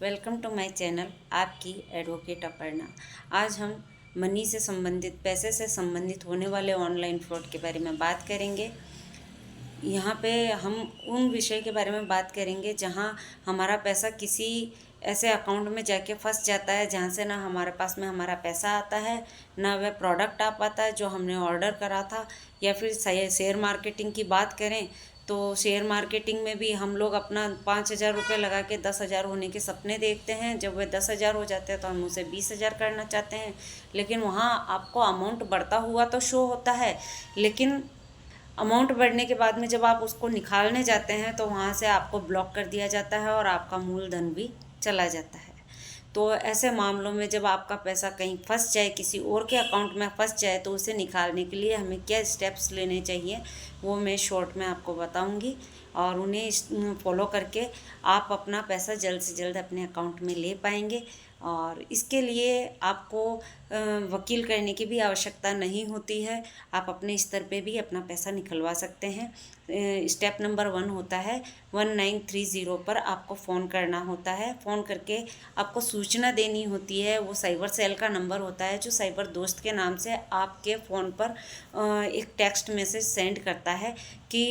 Welcome to my channel आपकी advocate Aparna. आज हम मनी से संबंधित, पैसे से संबंधित होने वाले ऑनलाइन फ्रॉड के बारे में बात करेंगे। यहाँ पे हम उन विषय के बारे में बात करेंगे जहाँ हमारा पैसा किसी ऐसे अकाउंट में जाके फंस जाता है जहाँ से ना हमारे पास में हमारा पैसा आता है, ना वह प्रोडक्ट आ पाता है जो हमने ऑर्डर करा था। या फिर शेयर मार्केटिंग की बात करें तो शेयर मार्केटिंग में भी हम लोग अपना 5,000 रुपये लगा के 10,000 होने के सपने देखते हैं। जब वह 10,000 हो जाते हैं तो हम उसे 20,000 करना चाहते हैं, लेकिन वहाँ आपको अमाउंट बढ़ता हुआ तो शो होता है, लेकिन अमाउंट बढ़ने के बाद में जब आप उसको निकालने जाते हैं तो वहाँ से आपको ब्लॉक कर दिया जाता है और आपका मूलधन भी चला जाता है। तो ऐसे मामलों में जब आपका पैसा कहीं फंस जाए, किसी और के अकाउंट में फंस जाए, तो उसे निकालने के लिए हमें क्या स्टेप्स लेने चाहिए वो मैं शॉर्ट में आपको बताऊंगी, और उन्हें फॉलो करके आप अपना पैसा जल्द से जल्द अपने अकाउंट में ले पाएंगे। और इसके लिए आपको वकील करने की भी आवश्यकता नहीं होती है, आप अपने स्तर पे भी अपना पैसा निकलवा सकते हैं। स्टेप नंबर 1 होता है 1930 पर आपको फ़ोन करना होता है। फ़ोन करके आपको सूचना देनी होती है। वो साइबर सेल का नंबर होता है जो साइबर दोस्त के नाम से आपके फ़ोन पर एक टेक्स्ट मैसेज सेंड करता है कि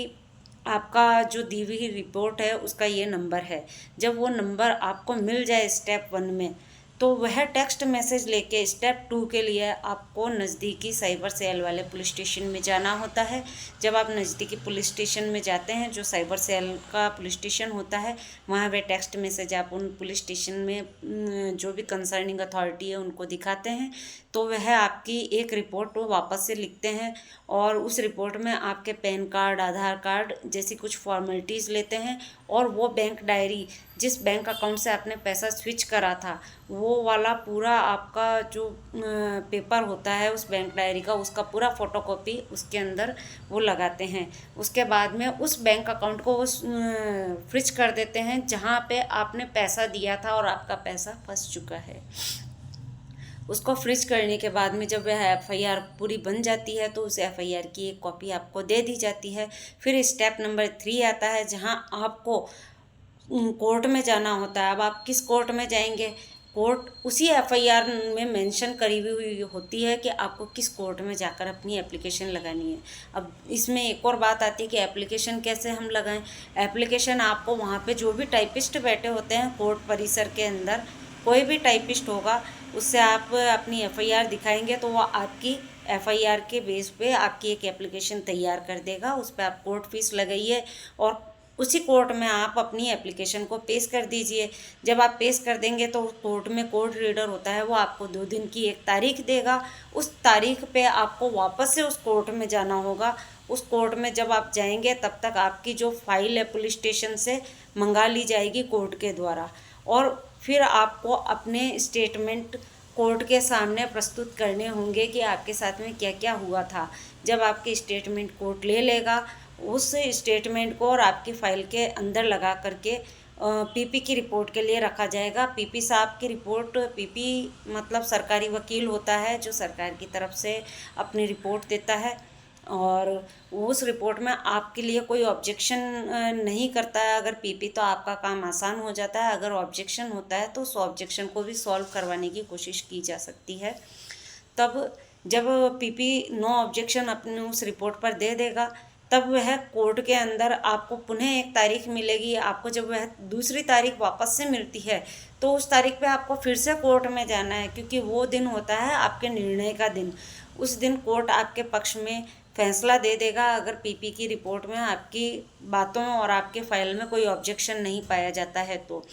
आपका जो दी हुई रिपोर्ट है उसका ये नंबर है। जब वो नंबर आपको मिल जाए स्टेप 1 में, तो वह टेक्स्ट मैसेज लेके स्टेप 2 के लिए आपको नज़दीकी साइबर सेल वाले पुलिस स्टेशन में जाना होता है। जब आप नज़दीकी पुलिस स्टेशन में जाते हैं, जो साइबर सेल का पुलिस स्टेशन होता है, वहाँ वह टेक्स्ट मैसेज आप उन पुलिस स्टेशन में जो भी कंसर्निंग अथॉरिटी है उनको दिखाते हैं, तो वह आपकी एक रिपोर्ट वो वापस से लिखते हैं और उस रिपोर्ट में आपके पैन कार्ड, आधार कार्ड जैसी कुछ फॉर्मेलिटीज़ लेते हैं, और वो बैंक डायरी, जिस बैंक अकाउंट से आपने पैसा स्विच करा था, वो वाला पूरा आपका जो पेपर होता है उस बैंक डायरी का, उसका पूरा फोटोकॉपी उसके अंदर वो लगाते हैं। उसके बाद में उस बैंक अकाउंट को वो फ्रीज कर देते हैं जहाँ पे आपने पैसा दिया था और आपका पैसा फंस चुका है। उसको फ्रीज करने के बाद में जब वह एफआईआर पूरी बन जाती है तो उस एफआईआर की एक कॉपी आपको दे दी जाती है। फिर स्टेप नंबर 3 आता है जहां आपको कोर्ट में जाना होता है। अब आप किस कोर्ट में जाएंगे? कोर्ट उसी एफआईआर में मेंशन करी हुई होती है कि आपको किस कोर्ट में जाकर अपनी एप्लीकेशन लगानी है। अब इसमें एक और बात आती है कि एप्लीकेशन कैसे हम लगाएं। एप्लीकेशन आपको वहाँ पे जो भी टाइपिस्ट बैठे होते हैं कोर्ट परिसर के अंदर, कोई भी टाइपिस्ट होगा, उससे आप अपनी एफआईआर दिखाएंगे तो वो आपकी एफआईआर के बेस पे आपकी एक एप्लीकेशन तैयार कर देगा। उस पर आप कोर्ट फीस लगाइए और उसी कोर्ट में आप अपनी एप्लीकेशन को पेश कर दीजिए। जब आप पेश कर देंगे तो कोर्ट में कोर्ट रीडर होता है, वो आपको 2 दिन की एक तारीख देगा। उस तारीख पे आपको वापस से उस कोर्ट में जाना होगा। उस कोर्ट में जब आप जाएंगे तब तक आपकी जो फाइल है पुलिस स्टेशन से मंगा ली जाएगी कोर्ट के द्वारा, और फिर आपको अपने स्टेटमेंट कोर्ट के सामने प्रस्तुत करने होंगे कि आपके साथ में क्या क्या हुआ था। जब आपके स्टेटमेंट कोर्ट ले लेगा, उस स्टेटमेंट को और आपकी फाइल के अंदर लगा करके पीपी की रिपोर्ट के लिए रखा जाएगा। पीपी साहब की रिपोर्ट, पीपी मतलब सरकारी वकील होता है जो सरकार की तरफ से अपनी रिपोर्ट देता है, और उस रिपोर्ट में आपके लिए कोई ऑब्जेक्शन नहीं करता है। अगर पीपी तो आपका काम आसान हो जाता है, अगर ऑब्जेक्शन होता है तो उस ऑब्जेक्शन को भी सॉल्व करवाने की कोशिश की जा सकती है। तब जब पीपी नो ऑब्जेक्शन अपने उस रिपोर्ट पर दे देगा, तब वह कोर्ट के अंदर आपको पुनः एक तारीख मिलेगी। आपको जब वह दूसरी तारीख वापस से मिलती है तो उस तारीख पे आपको फिर से कोर्ट में जाना है, क्योंकि वो दिन होता है आपके निर्णय का दिन। उस दिन कोर्ट आपके पक्ष में फैसला दे देगा अगर पीपी की रिपोर्ट में आपकी बातों और आपके फाइल में कोई ऑब्जेक्शन नहीं पाया जाता है। तो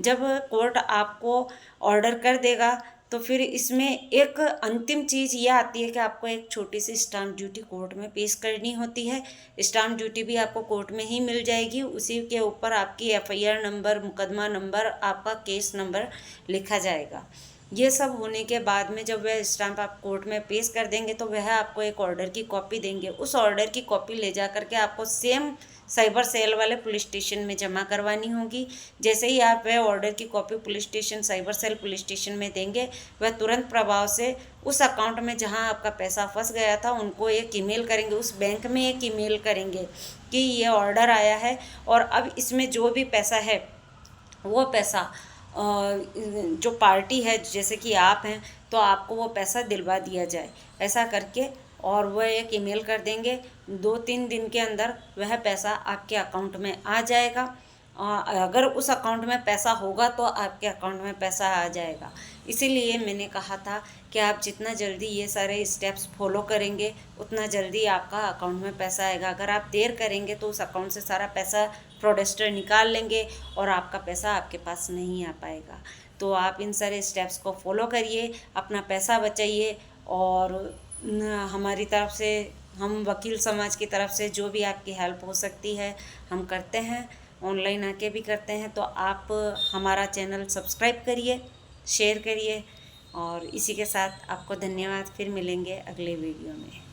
जब कोर्ट आपको ऑर्डर कर देगा तो फिर इसमें एक अंतिम चीज़ ये आती है कि आपको एक छोटी सी स्टाम्प ड्यूटी कोर्ट में पेश करनी होती है। स्टाम्प ड्यूटी भी आपको कोर्ट में ही मिल जाएगी। उसी के ऊपर आपकी एफआईआर नंबर, मुकदमा नंबर, आपका केस नंबर लिखा जाएगा। ये सब होने के बाद में जब वह स्टाम्प आप कोर्ट में पेश कर देंगे तो वह आपको एक ऑर्डर की कॉपी देंगे। उस ऑर्डर की कॉपी ले जा करके आपको सेम साइबर सेल वाले पुलिस स्टेशन में जमा करवानी होगी। जैसे ही आप वह ऑर्डर की copy police station, cyber cell police station में देंगे, वह तुरंत प्रभाव से उस अकाउंट में जहां आपका पैसा फंस गया था उनको एक ईमेल करेंगे, उस बैंक में एक ईमेल करेंगे कि ये ऑर्डर आया है और अब इसमें जो भी पैसा है वो पैसा जो पार्टी है जैसे कि आप हैं तो आपको वो पैसा दिलवा दिया जाए, ऐसा करके। और वह एक ईमेल कर देंगे, 2-3 दिन के अंदर वह पैसा आपके अकाउंट में आ जाएगा। अगर उस अकाउंट में पैसा होगा तो आपके अकाउंट में पैसा आ जाएगा। इसीलिए मैंने कहा था कि आप जितना जल्दी ये सारे स्टेप्स फॉलो करेंगे उतना जल्दी आपका अकाउंट में पैसा आएगा। अगर आप देर करेंगे तो उस अकाउंट से सारा पैसा फ्रॉडस्टर निकाल लेंगे और आपका पैसा आपके पास नहीं आ पाएगा। तो आप इन सारे स्टेप्स को फॉलो करिए, अपना पैसा बचाइए। और हमारी तरफ से, हम वकील समाज की तरफ से जो भी आपकी हेल्प हो सकती है हम करते हैं, ऑनलाइन आके भी करते हैं। तो आप हमारा चैनल सब्सक्राइब करिए, शेयर करिए। और इसी के साथ आपको धन्यवाद। फिर मिलेंगे अगले वीडियो में।